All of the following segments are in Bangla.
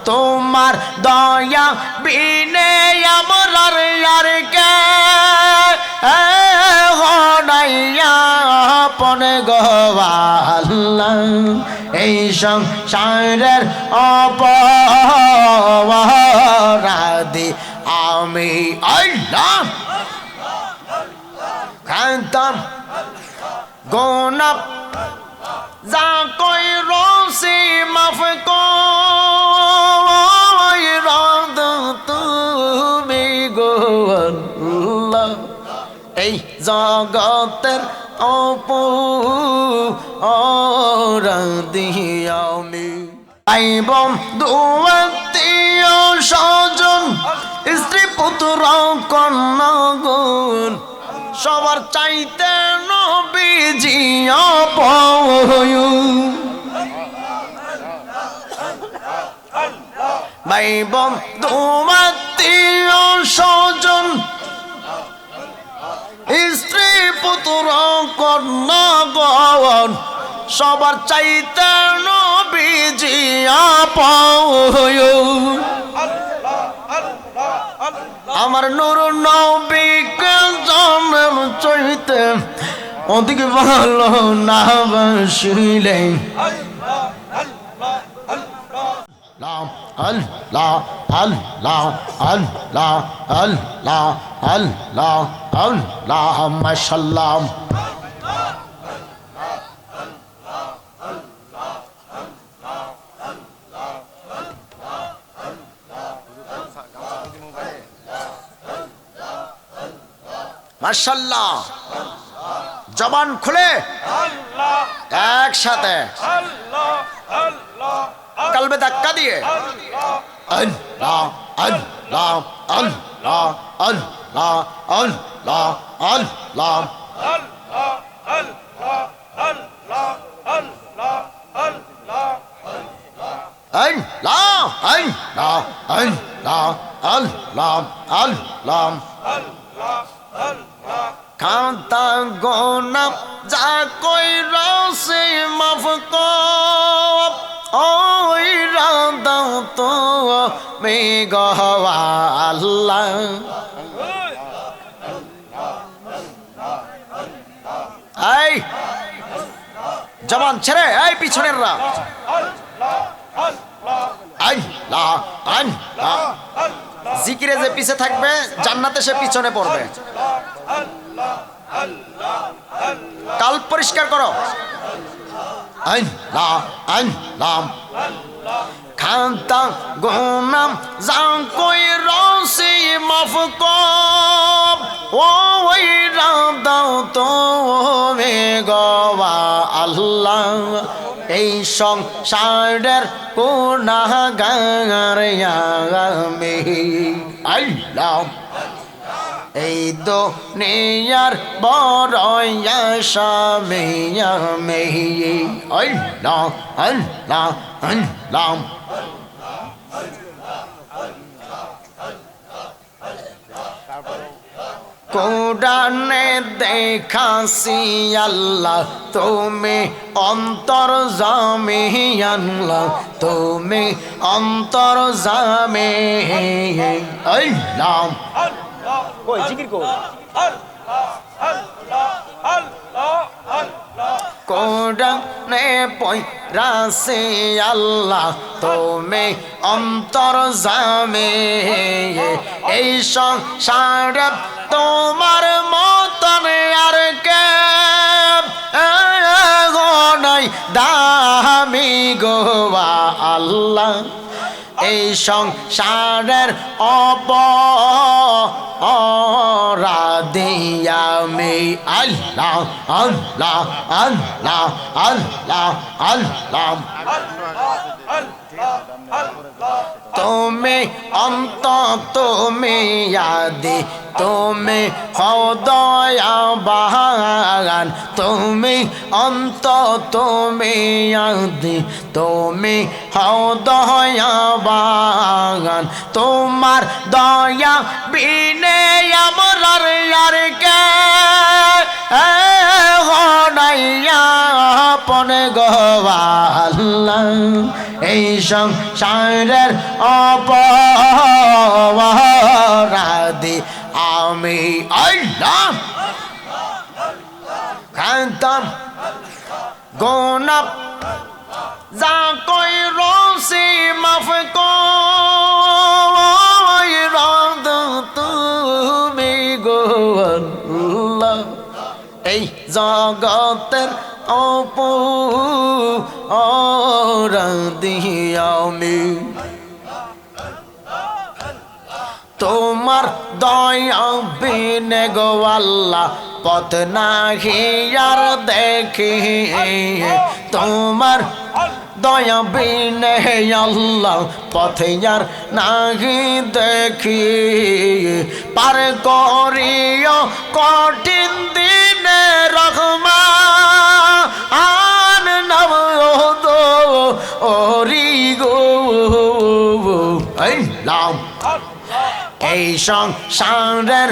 তোমার দয়া বিনে আমরার আর কে হনাইয়া পনে গো আল্লাহ এই সংসারের অপরাধী আমি আল্লাহ খানতাম গোনাপ যা কই রসি মাফ কইর তুমি গো আল্লাহ এই জগতের অপরাধী আমি ভাই বন্ধু আত্মীয় স্বজন স্ত্রী পুত্র কন্যাগণ সবার চাইতে নবীজি আপন ভাই বন্ধু আত্মীয় স্বজন স্ত্রী পুত্র কন্যাগণ সবার চাইতে নবীজি আপন আমার নূর নবীকে জন্ম চাইতে অধিক ভালো না বাসিলে আল্লাহ আল্লাহ আল্লাহ আল্লাহ আল্লাহ আল্লাহ মাশাআল্লাহ মাশাআল্লাহ জবান খুলে একসাথে কলবে ধাক্কা দিয়ে আল্লাহ আল্লাহ আল্লাহ আল্লাহ আল্লাহ আল্লাহ আল্লাহ আল্লাহ আল্লাহ আল্লাহ খাতা গোনা যা কই রসে মাফ কর ওই রাদাও তো মে গহওয়া আল্লাহ এই জবান ছেড়ে এই পিছনেররা আল্লাহ আল্লাহ জিকিরে যে পিছে থাকবে জান্নাতে সে পিছনে পড়বে কাল পরিষ্কার করো আল্লাহ আল্লাহ খান্তা গোনাম জাং কই রসি মাফ কর ওই রাদাও তো মে গওয়া আল্লাহ এই সংসারের গুনাহগার আমি আল্লাহ এই দুনিয়ার বড় আসামি আমি আল্লাহ আল্লাহ আল্লাহ কোরআনে দেখাছি আল্লাহ তুমি অন্তর্যামী আল্লাহ তুমি অন্তর্যামী আল্লাহ কই জিকির কর কোরআনে পয়রাছে আল্লাহ তুমি অন্তর্যামী এই সংসারে তোমার মতন আর কে নাই দামি গো আল্লাহ এই সংসারের অপরাধী আমি আল্লাহ আল্লাহ আল্লাহ আল্লাহ আল্লাহ তুমি অন্ত তুমি আদি তুমি হও দয়াবান তুমি অন্ত তুমি আদি তুমি হও দয়াবান তোমার দয়া বিনে আমরার আর কে হনাইয়া পনে গো আল্লাহ এই সংসারের অপরাধী আমি আল্লাহ খানতাম গোনাপ যা কই রসি মাফ কইর তুমি গো আল্লাহ এই জগতের অপরাধী আমি তোমার দয়া বিনে গো আল্লাহ পথ নাহি আর দেখি তোমার দয়া বিনে আল্লাহ পথে আর নাহি দেখি পার করিও কঠিন দিনে রহমান নাম দো ওরি গো এই নাম এই সংসারের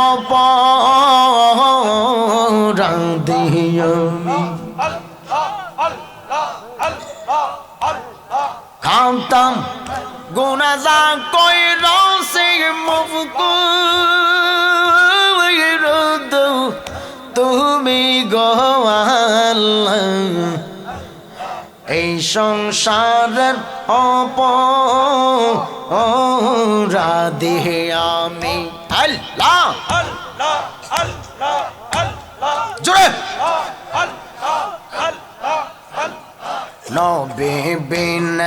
অপরাধী আমি খানতাম গুনা যা কই রসি মুফকু তুমি গো আল্লাহ এই সংসারের অপরাধী আমি আল্লাহ জোরে নবী বিন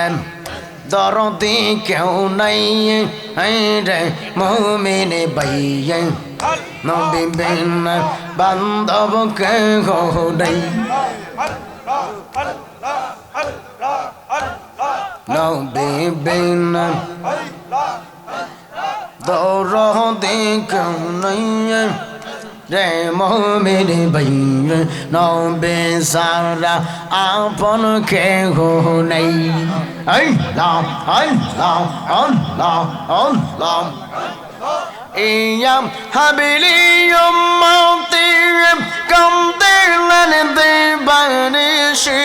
দরদি কেউ নাই রে মুমিন ভাইয়া নবী বিন বান্ধব কেউ নাই নবী বিন দরদি কেউ নাই রে মুমিন ভাইয়া নবী সারা আপন কেউ নাই আল্লাহ আল্লাহ আল্লাহ আল্লাহ ইয়া হাবিলি উম্মতি কাম দিলেন দিবানিশি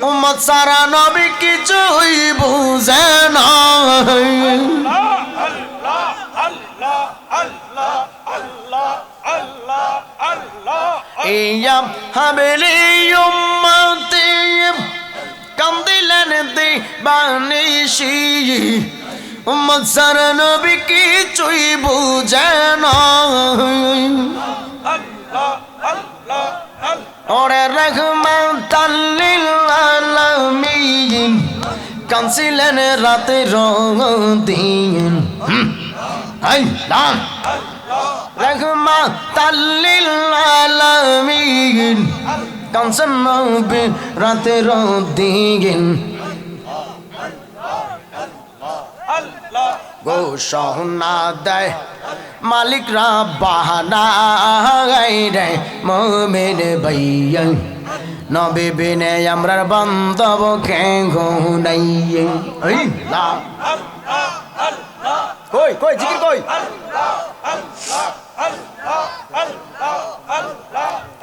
উম্মত সারা নবী কিছুই বুঝে না ইয়া হাবিলি উম্মতি কাম দিলেন দিবানিশি উম্মত সারা নবী কিছুই বুঝে না ওরে রহমাতাল লিল আলামিন কানছিলেন রাতে দিন আল্লাহ রহমাতাল লিল আলামিন কানছেন নবী রাতে দিন ঘোষণা দেয় মালিকরা বাহানা রে মুমিন ভাইয়া নবী বিনে আমরার বান্ধব কেউ নাই কই কই জিকির কই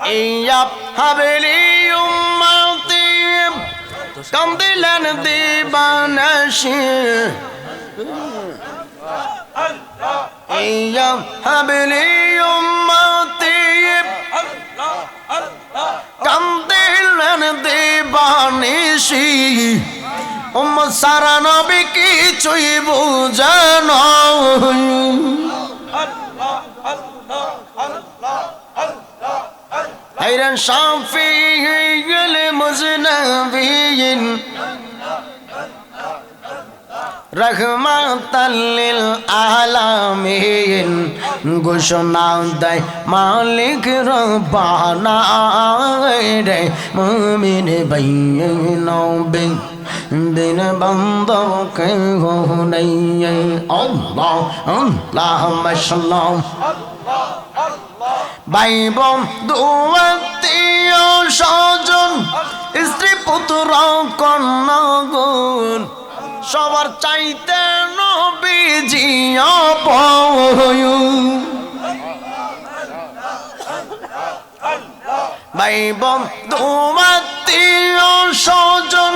ইয়া হাবিলি উম্মতি কাম দিলেন দিবানিশি ইয়া হাবিলি উম্মতি কাম দিলেন দিবানিশি উম্মত সারা নবী কিছুই বুঝে না হায়রান শাফিউল মুজনবিয়িন রহমাতাল লিল আলামিন ঘোষণা দেয় মালিক রব্বানা রে মুমিন ভাইয়া নবী বিন বান্ধব কেউ নাই আল্লাহ আল্লাহুম্মা সাল্লাম ভাই বন্ধু আত্মীয় স্বজন স্ত্রী পুত্র কন্যাগণ সবার চাইতে নবীজি আপন ভাই বন্ধু আত্মীয় স্বজন